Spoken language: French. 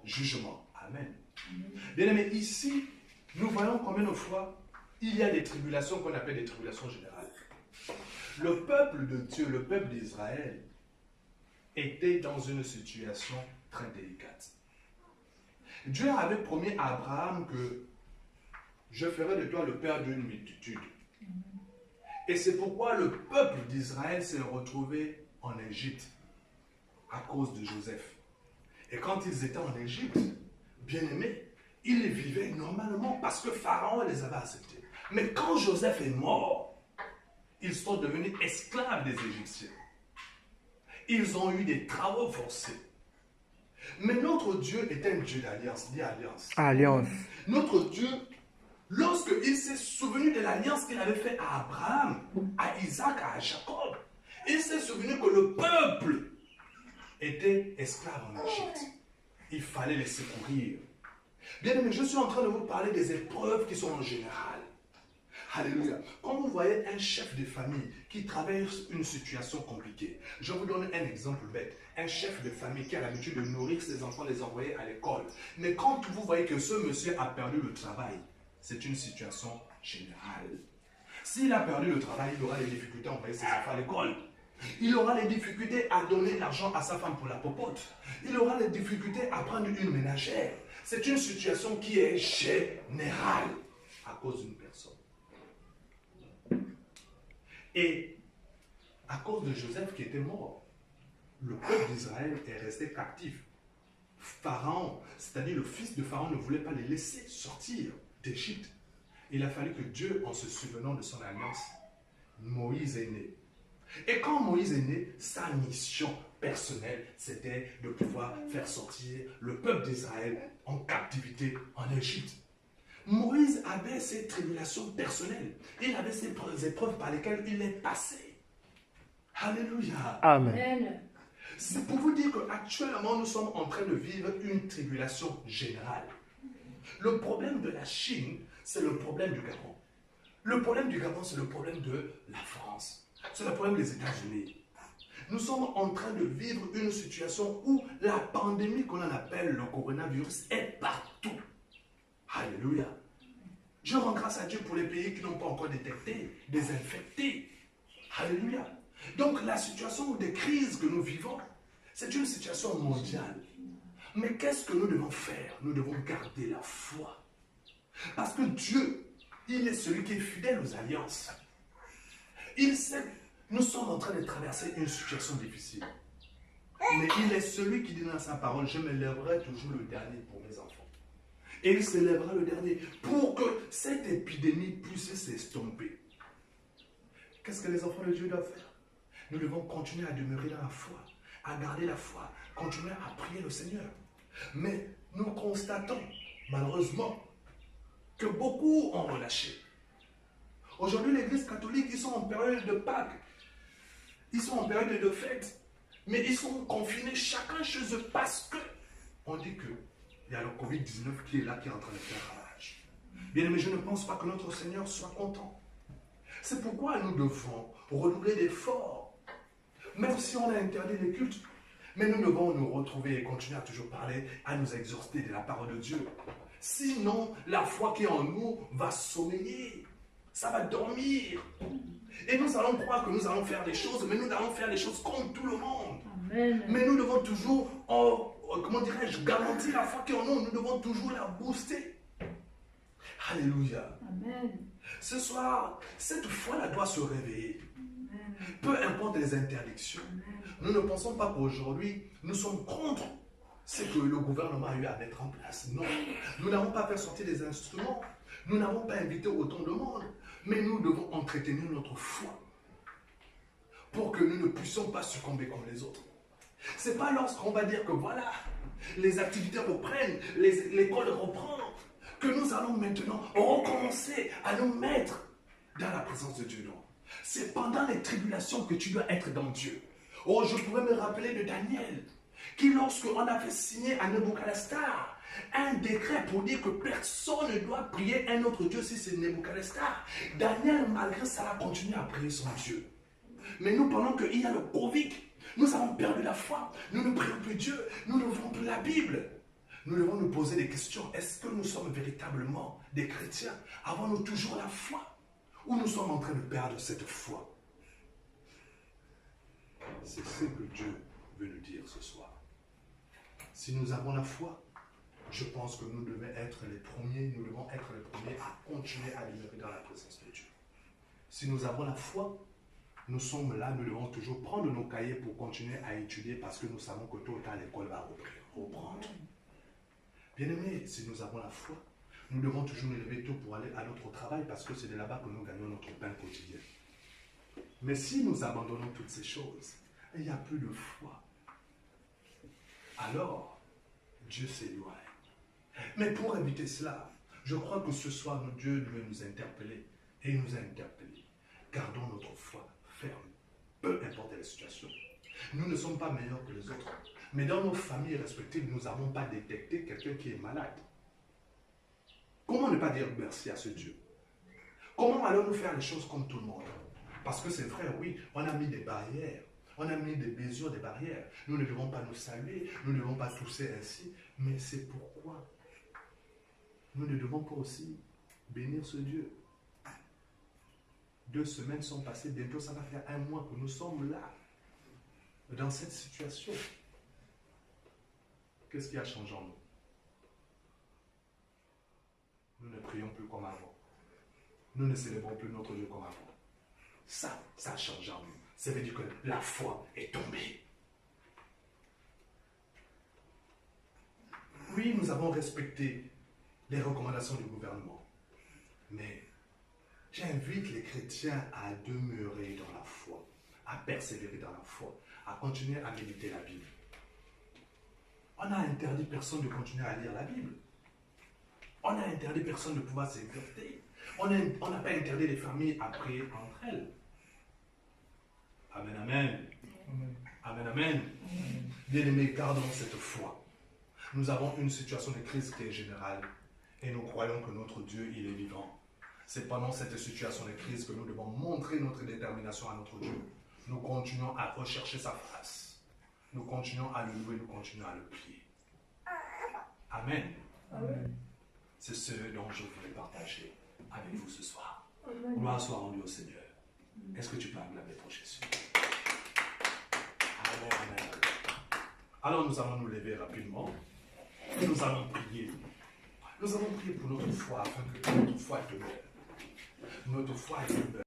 jugement. Amen. Bien aimé, ici, nous voyons combien de fois il y a des tribulations qu'on appelle des tribulations générales. Le peuple de Dieu, le peuple d'Israël, était dans une situation très délicate. Dieu avait promis à Abraham que je ferai de toi le père d'une multitude. Et c'est pourquoi le peuple d'Israël s'est retrouvé en Égypte à cause de Joseph. Et quand ils étaient en Égypte, bien aimés, ils les vivaient normalement parce que Pharaon les avait acceptés. Mais quand Joseph est mort, ils sont devenus esclaves des Égyptiens. Ils ont eu des travaux forcés. Mais notre Dieu est un Dieu d'alliance. Dis alliance. Alliance. Notre Dieu, lorsqu'il s'est souvenu de l'alliance qu'il avait faite à Abraham, à Isaac, à Jacob, il s'est souvenu que le peuple était esclave en Égypte. Il fallait les secourir. Bien aimé, je suis en train de vous parler des épreuves qui sont en général. Alléluia. Quand vous voyez un chef de famille qui traverse une situation compliquée, je vous donne un exemple bête. Un chef de famille qui a l'habitude de nourrir ses enfants, les envoyer à l'école. Mais quand vous voyez que ce monsieur a perdu le travail, c'est une situation générale. S'il a perdu le travail, il aura des difficultés à envoyer ses enfants à l'école. Il aura les difficultés à donner l'argent à sa femme pour la popote. Il aura les difficultés à prendre une ménagère. C'est une situation qui est générale à cause d'une personne. Et à cause de Joseph qui était mort, le peuple d'Israël est resté captif. Pharaon, c'est-à-dire le fils de Pharaon, ne voulait pas les laisser sortir d'Égypte. Il a fallu que Dieu, en se souvenant de son alliance, Moïse est né. Et quand Moïse est né, sa mission personnelle, c'était de pouvoir faire sortir le peuple d'Israël en captivité en Égypte. Moïse avait ses tribulations personnelles. Il avait ses épreuves par lesquelles il est passé. Alléluia. Amen. C'est pour vous dire qu'actuellement, nous sommes en train de vivre une tribulation générale. Le problème de la Chine, c'est le problème du Gabon. Le problème du Gabon, c'est le problème de la France. C'est le problème des États-Unis. Nous sommes en train de vivre une situation où la pandémie qu'on appelle le coronavirus est partout. Alléluia. Je rends grâce à Dieu pour les pays qui n'ont pas encore détecté, désinfecté. Alléluia. Donc la situation des crises que nous vivons, c'est une situation mondiale. Mais qu'est-ce que nous devons faire? Nous devons garder la foi. Parce que Dieu, il est celui qui est fidèle aux alliances. Il sait, nous sommes en train de traverser une situation difficile. Mais il est celui qui dit dans sa parole, je me lèverai toujours le dernier pour mes enfants. Et il se lèvera le dernier pour que cette épidémie puisse s'estomper. Qu'est-ce que les enfants de Dieu doivent faire? Nous devons continuer à demeurer dans la foi, à garder la foi, continuer à prier le Seigneur. Mais nous constatons, malheureusement, que beaucoup ont relâché. Aujourd'hui, l'Église catholique, ils sont en période de Pâques. Ils sont en période de fête. Mais ils sont confinés chacun chez eux parce que on dit que il y a le Covid-19 qui est là, qui est en train de faire rage. Bien aimé, je ne pense pas que notre Seigneur soit content. C'est pourquoi nous devons redoubler d'efforts. Même si on a interdit les cultes, mais nous devons nous retrouver et continuer à toujours parler, à nous exhorter de la parole de Dieu. Sinon, la foi qui est en nous va sommeiller. Ça va dormir. Et nous allons croire que nous allons faire des choses, mais nous allons faire des choses comme tout le monde. Amen. Mais nous devons toujours, comment dirais-je, garantir la foi qui est en nous. Nous devons toujours la booster. Alléluia. Amen. Ce soir, cette foi-là doit se réveiller. Peu importe les interdictions. Nous ne pensons pas qu'aujourd'hui, nous sommes contre ce que le gouvernement a eu à mettre en place. Non. Nous n'avons pas fait sortir des instruments. Nous n'avons pas invité autant de monde. Mais nous devons entretenir notre foi pour que nous ne puissions pas succomber comme les autres. Ce n'est pas lorsqu'on va dire que voilà, les activités reprennent, l'école reprend, que nous allons maintenant recommencer à nous mettre dans la présence de Dieu. Non. C'est pendant les tribulations que tu dois être dans Dieu. Oh, je pourrais me rappeler de Daniel, qui lorsqu'on a fait signer à Nebuchadnezzar un décret pour dire que personne ne doit prier un autre Dieu si c'est Nebuchadnezzar, Daniel, malgré ça, a continué à prier son Dieu. Mais nous, pendant qu'il y a le Covid, nous avons perdu la foi. Nous ne prions plus Dieu. Nous ne voulons plus la Bible. Nous devons nous poser des questions. Est-ce que nous sommes véritablement des chrétiens? Avons-nous toujours la foi? Ou nous sommes en train de perdre cette foi? C'est ce que Dieu veut nous dire ce soir. Si nous avons la foi, je pense que nous devons être les premiers, à continuer à demeurer dans la présence de Dieu. Si nous avons la foi, nous sommes là, nous devons toujours prendre nos cahiers pour continuer à étudier parce que nous savons que tôt ou tard l'école va reprendre. Bien-aimés, si nous avons la foi, nous devons toujours nous lever tôt pour aller à notre travail parce que c'est de là-bas que nous gagnons notre pain quotidien. Mais si nous abandonnons toutes ces choses, il n'y a plus de foi. Alors, Dieu s'éloigne. Mais pour éviter cela, je crois que ce soir, Dieu veut nous interpeller et il nous a interpellés. Gardons notre foi ferme, peu importe la situation. Nous ne sommes pas meilleurs que les autres. Mais dans nos familles respectives, nous n'avons pas détecté quelqu'un qui est malade. Comment ne pas dire merci à ce Dieu? Comment allons-nous faire les choses comme tout le monde? Parce que c'est vrai, oui, on a mis des barrières. On a mis des mesures, des barrières. Nous ne devons pas nous saluer, nous ne devons pas tousser ainsi. Mais c'est pourquoi nous ne devons pas aussi bénir ce Dieu. 2 semaines sont passées, bientôt ça va faire 1 mois que nous sommes là, dans cette situation. Qu'est-ce qui a changé en nous? Nous ne prions plus comme avant. Nous ne célébrons plus notre Dieu comme avant. Ça a changé en nous. Ça veut dire que la foi est tombée. Oui, nous avons respecté les recommandations du gouvernement. Mais j'invite les chrétiens à demeurer dans la foi, à persévérer dans la foi, à continuer à méditer la Bible. On n'a interdit personne de continuer à lire la Bible. On n'a interdit personne de pouvoir s'exercer. On n'a pas interdit les familles à prier entre elles. Amen, amen. Amen, amen. Bien-aimés, gardons cette foi. Nous avons une situation de crise qui est générale et nous croyons que notre Dieu, il est vivant. C'est pendant cette situation de crise que nous devons montrer notre détermination à notre Dieu. Nous continuons à rechercher sa face. Nous continuons à le louer, nous continuons à le prier. Amen. Amen. C'est ce dont je voulais partager avec vous ce soir. Amen. Gloire soit rendue au Seigneur. Est-ce que tu peux acclamer pour Jésus? Amen, amen. Alors nous allons nous lever rapidement et nous allons prier. Nous allons prier pour notre foi afin que notre foi demeure. Notre foi demeure.